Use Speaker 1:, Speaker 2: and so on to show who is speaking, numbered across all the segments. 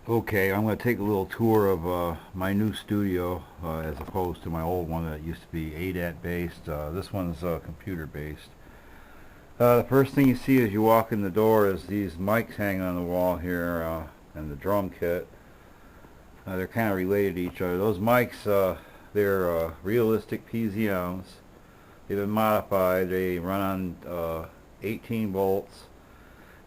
Speaker 1: Okay, I'm going to take a little tour of my new studio as opposed to my old one that used to be ADAT based. This one's computer based. The first thing you see as you walk in the door is these mics hanging on the wall here and the drum kit. They're kind of related to each other. Those mics, they're realistic PZMs. They've been modified. They run on 18 volts.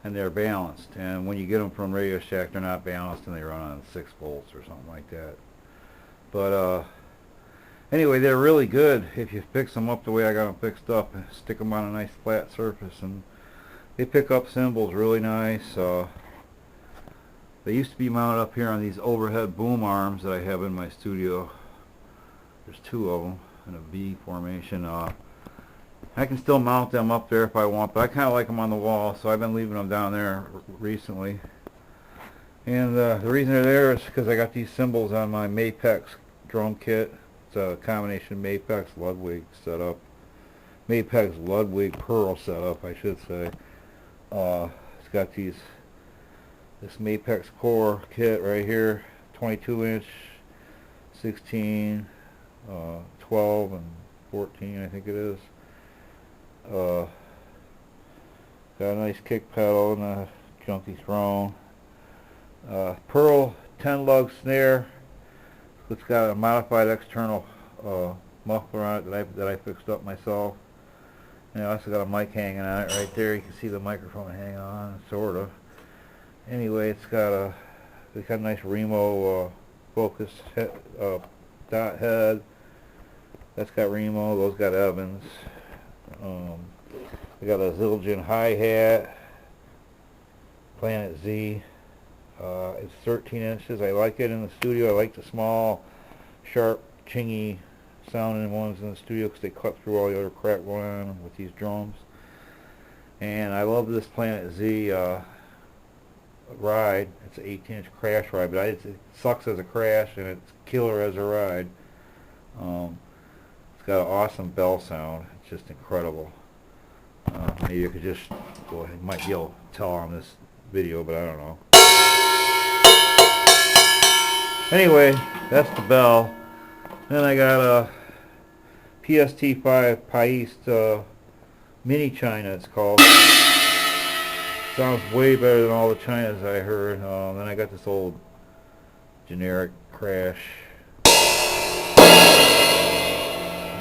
Speaker 1: And they're balanced, and when you get them from Radio Shack they're not balanced and they run on 6 volts or something like that. But anyway, they're really good if you fix them up the way I got them fixed up and stick them on a nice flat surface, and they pick up cymbals really nice. They used to be mounted up here on these overhead boom arms that I have in my studio. There's two of them in a V formation. I can still mount them up there if I want, but I kind of like them on the wall, so I've been leaving them down there recently. And the reason they're there is because I got these cymbals on my Mapex drum kit. It's a combination Mapex Ludwig setup. Mapex Ludwig Pearl setup, I should say. It's got this Mapex Core kit right here, 22 inch, 16, 12, and 14, I think it is. Got a nice kick pedal and a junky throne. Pearl 10 lug snare. It's got a modified external muffler on it that I fixed up myself. And I also got a mic hanging on it right there. You can see the microphone hanging on, sort of. Anyway, it's got a nice Remo focus dot head. That's got Remo. Those got Evans. I got a Zildjian hi-hat, Planet Z. It's 13 inches. I like it in the studio. I like the small, sharp, chingy sounding ones in the studio because they cut through all the other crap going on with these drums. And I love this Planet Z ride. It's an 18-inch crash ride, but it sucks as a crash and it's killer as a ride. It's got an awesome bell sound. It's just incredible. Maybe you could just, well, you might be able to tell on this video, but I don't know. Anyway, that's the bell. Then I got a PST5 Paiste Mini China, it's called. Sounds way better than all the Chinas I heard. Then I got this old generic Crash.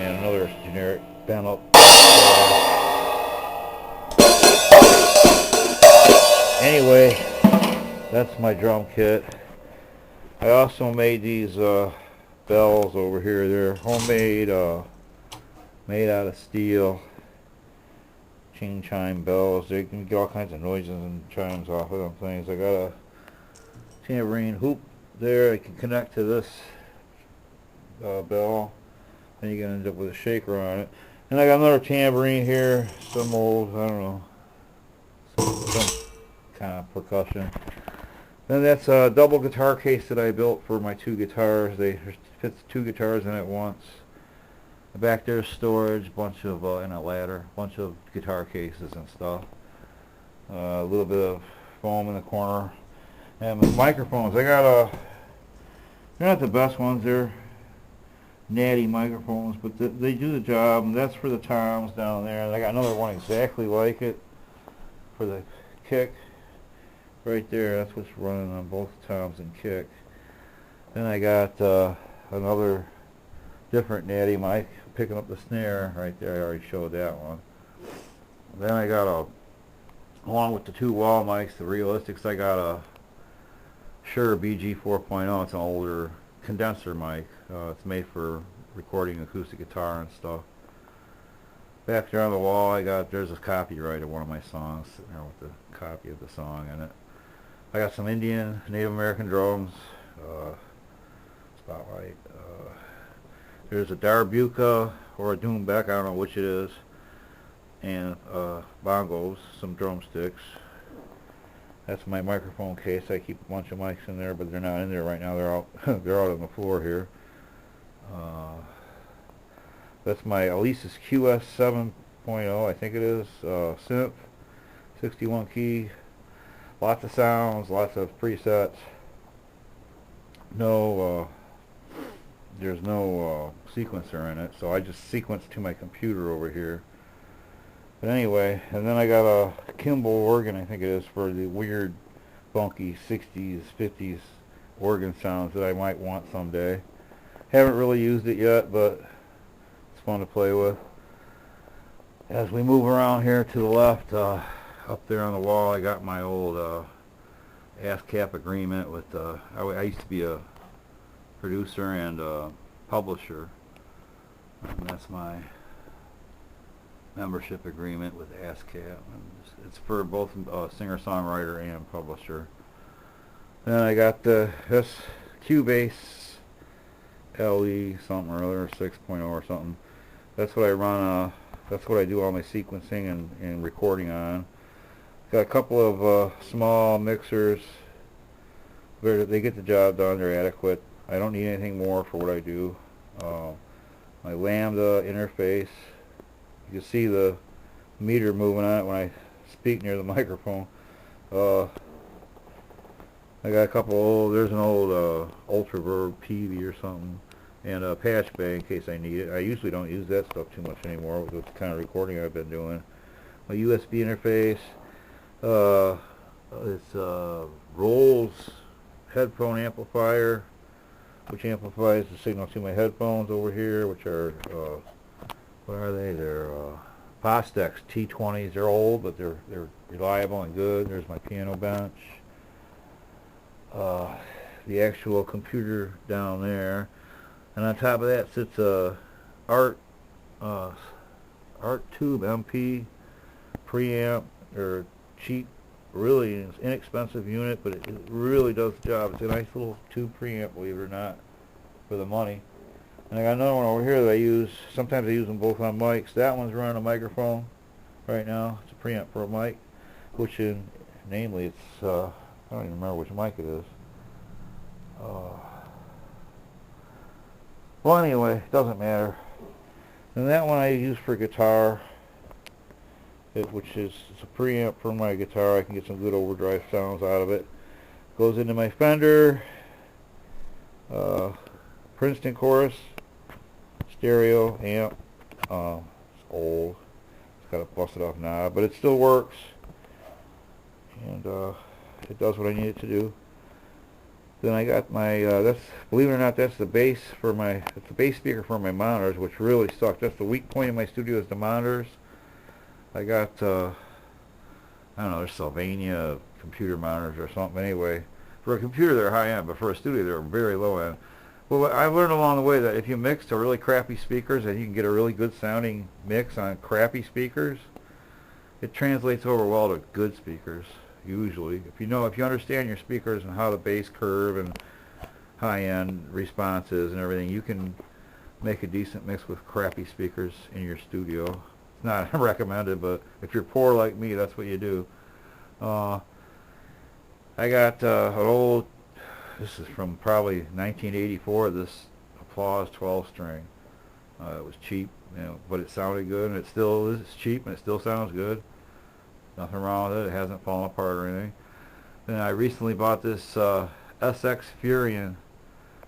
Speaker 1: And another generic bent up. Anyway, that's my drum kit. I also made these bells over here. They're homemade, made out of steel. Ching chime bells. They can get all kinds of noises and chimes off of them things. I got a tambourine hoop there. I can connect to this bell. Then you're going to end up with a shaker on it. And I got another tambourine here, some old, I don't know, some kind of percussion. Then that's a double guitar case that I built for my two guitars. They fit two guitars in at once. Back there's storage, bunch of, and a ladder, bunch of guitar cases and stuff. A little bit of foam in the corner. And the microphones, I got they're not the best ones, they're natty microphones, but they do the job, and that's for the toms down there. And I got another one exactly like it for the kick right there. That's what's running on both toms and kick. Then I got another different natty mic picking up the snare right there. I already showed that one. Then I got along with the two wall mics, the realistics, I got a Shure BG 4.0. It's an older condenser mic. It's made for recording acoustic guitar and stuff. Back there on the wall, there's a copyright of one of my songs sitting there with the copy of the song in it. I got some Indian, Native American drums, spotlight. There's a Darbuka or a Doombeck, I don't know which it is, and bongos, some drumsticks. That's my microphone case. I keep a bunch of mics in there, but they're not in there right now. They're out. They're out on the floor here. That's my Alesis QS 7.0, I think it is, synth, 61 key, lots of sounds, lots of presets. no there's no sequencer in it, so I just sequence to my computer over here. But anyway, and then I got a Kimball organ, I think it is, for the weird funky 60s 50s organ sounds that I might want someday. Haven't really used it yet, but it's fun to play with. As we move around here to the left, up there on the wall, I got my old ASCAP agreement with, I used to be a producer and publisher, and that's my membership agreement with ASCAP. It's for both singer-songwriter and publisher. Then I got this Cubase LE something or other, 6.0 or something. That's what I run, that's what I do all my sequencing and recording on. Got a couple of small mixers. They get the job done, they're adequate. I don't need anything more for what I do. My Lambda interface, you can see the meter moving on it when I speak near the microphone. I got a couple there's an old Ultraverb PV or something, and a patch bay in case I need it. I usually don't use that stuff too much anymore with the kind of recording I've been doing. A USB interface, it's Rolls headphone amplifier, which amplifies the signal to my headphones over here, which are, what are they? They're Fostex T20s. They're old, but they're reliable and good. There's my piano bench. The actual computer down there, and on top of that sits a Art Tube MP preamp, or cheap, really inexpensive unit, but it really does the job. It's a nice little tube preamp, believe it or not, for the money. And I got another one over here that I use. Sometimes I use them both on mics. That one's running a microphone right now. It's a preamp for a mic, which namely it's I don't even remember which mic it is. Well, anyway, it doesn't matter. And that one I use for guitar, which is it's a preamp for my guitar. I can get some good overdrive sounds out of it. Goes into my Fender Princeton Chorus stereo amp. It's old. It's got a busted off knob, but it still works, and it does what I need it to do. Then I got my that's, believe it or not, that's the bass for my, it's the bass speaker for my monitors, which really sucks. That's the weak point in my studio, is the monitors. I got I don't know, they're Sylvania computer monitors or something. Anyway, for a computer they're high end, but for a studio they're very low end. Well, I've learned along the way that if you mix to really crappy speakers and you can get a really good sounding mix on crappy speakers, it translates over well to good speakers. Usually, if you understand your speakers and how the bass curve and high-end response is and everything, you can make a decent mix with crappy speakers in your studio. It's not recommended, but if you're poor like me, that's what you do. I got an old, this is from probably 1984, this Applause 12-string. It was cheap, but it sounded good, and it still is cheap, and it still sounds good. Nothing wrong with it. It hasn't fallen apart or anything. Then I recently bought this SX Furion,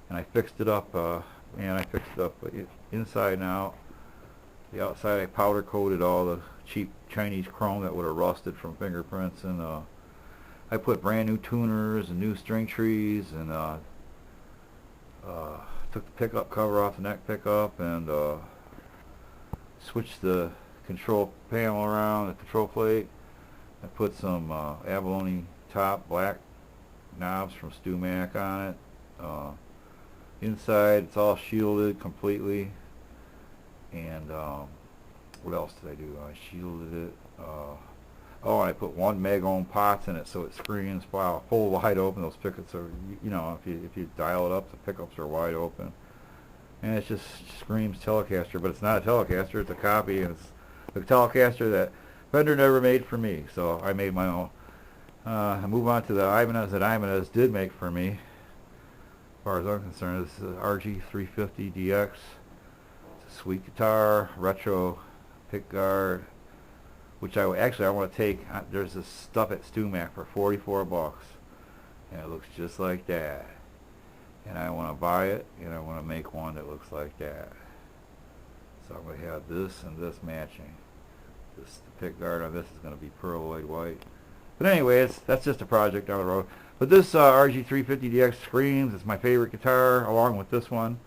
Speaker 1: and I fixed it up. Inside and out. The outside I powder coated all the cheap Chinese chrome that would have rusted from fingerprints, and I put brand new tuners and new string trees, and took the pickup cover off the neck pickup, and switched the control panel around, the control plate. I put some abalone top black knobs from StewMac on it. Inside it's all shielded completely, and what else did I do? I shielded it. Oh, I put 1 meg ohm pots in it, so it screens while full wide open. Those pickups are, if you dial it up, the pickups are wide open, and it just screams Telecaster, but it's not a Telecaster. It's a copy, and it's the Telecaster that Fender never made for me, so I made my own. I move on to the Ibanez that Ibanez did make for me. As far as I'm concerned, this is the RG350DX. It's a sweet guitar, retro pickguard, which I want to take. There's this stuff at StewMac for $44, and it looks just like that. and I want to buy it, and I want to make one that looks like that. So I'm going to have this and this matching. The pick guard on this is going to be pearloid white. But anyway, that's just a project down the road. But this RG350DX screams. It's my favorite guitar, along with this one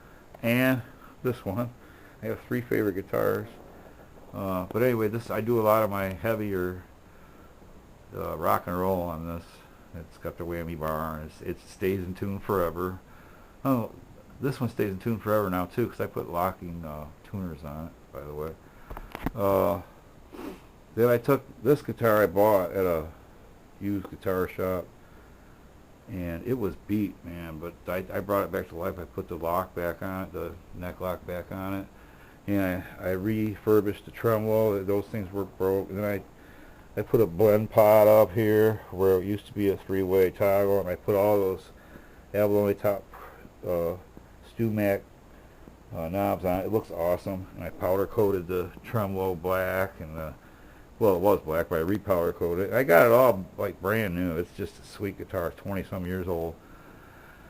Speaker 1: and this one. I have 3 favorite guitars. But anyway, I do a lot of my heavier rock and roll on this. It's got the whammy bar, and it stays in tune forever. Oh, this one stays in tune forever now too, because I put locking tuners on it, by the way. Then I took this guitar I bought at a used guitar shop, and it was beat, man, but I brought it back to life. I put the lock back on it, the neck lock back on it, and I refurbished the tremolo. Those things were broke, and then I put a blend pot up here where it used to be a 3-way toggle, and I put all those abalone top StewMac knobs on it. It looks awesome, and I powder coated the tremolo black, and well, it was black, but I repowder coated it. I got it all like brand new. It's just a sweet guitar, 20-some years old.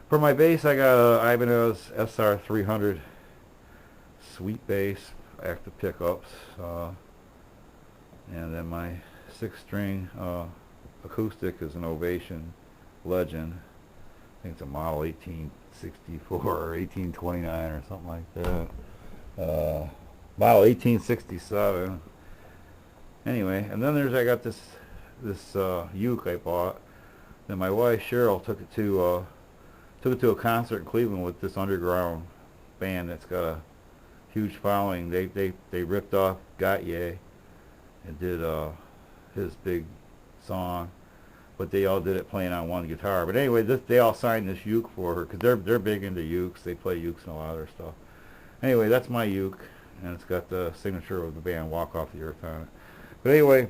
Speaker 1: For my bass, I got a Ibanez SR300 sweet bass, active pickups, and then my 6-string acoustic is an Ovation Legend. I think it's a model 1864 or 1829 or something like that. Model 1867. Anyway, and then I got this uke I bought. Then my wife Cheryl took it to a concert in Cleveland with this underground band that's got a huge following. They ripped off Gautier and did his big song, but they all did it playing on one guitar. But anyway, they all signed this uke for her, because they're big into ukes. They play ukes in a lot of their stuff. Anyway, that's my uke, and it's got the signature of the band Walk Off the Earth on it. But anyway,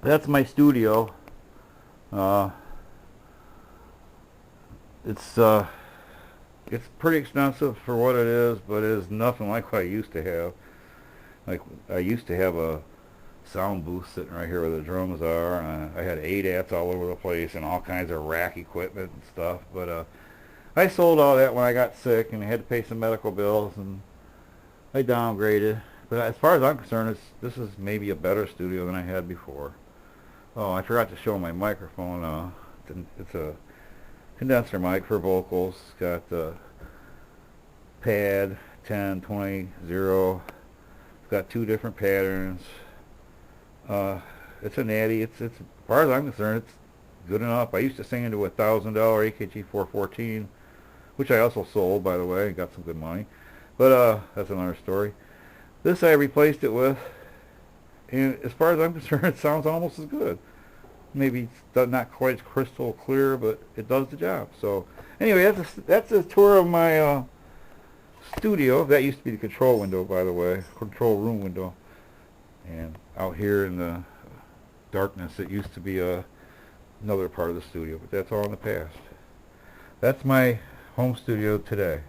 Speaker 1: that's my studio. It's pretty expensive for what it is, but it is nothing like what I used to have. Like, I used to have a sound booth sitting right here where the drums are. I had ADATs all over the place and all kinds of rack equipment and stuff. But I sold all that when I got sick, and I had to pay some medical bills, and I downgraded. But as far as I'm concerned, this is maybe a better studio than I had before. Oh, I forgot to show my microphone. It's a condenser mic for vocals. It's got the pad 10, 20, 0. It's got 2 different patterns. It's a natty. It's as far as I'm concerned, it's good enough. I used to sing into a $1,000 AKG 414, which I also sold, by the way, and got some good money. But that's another story. This I replaced it with, and as far as I'm concerned, it sounds almost as good. Maybe it's not quite as crystal clear, but it does the job. So anyway, that's a tour of my studio. That used to be the control window, by the way, control room window. And out here in the darkness, it used to be another part of the studio, but that's all in the past. That's my home studio today.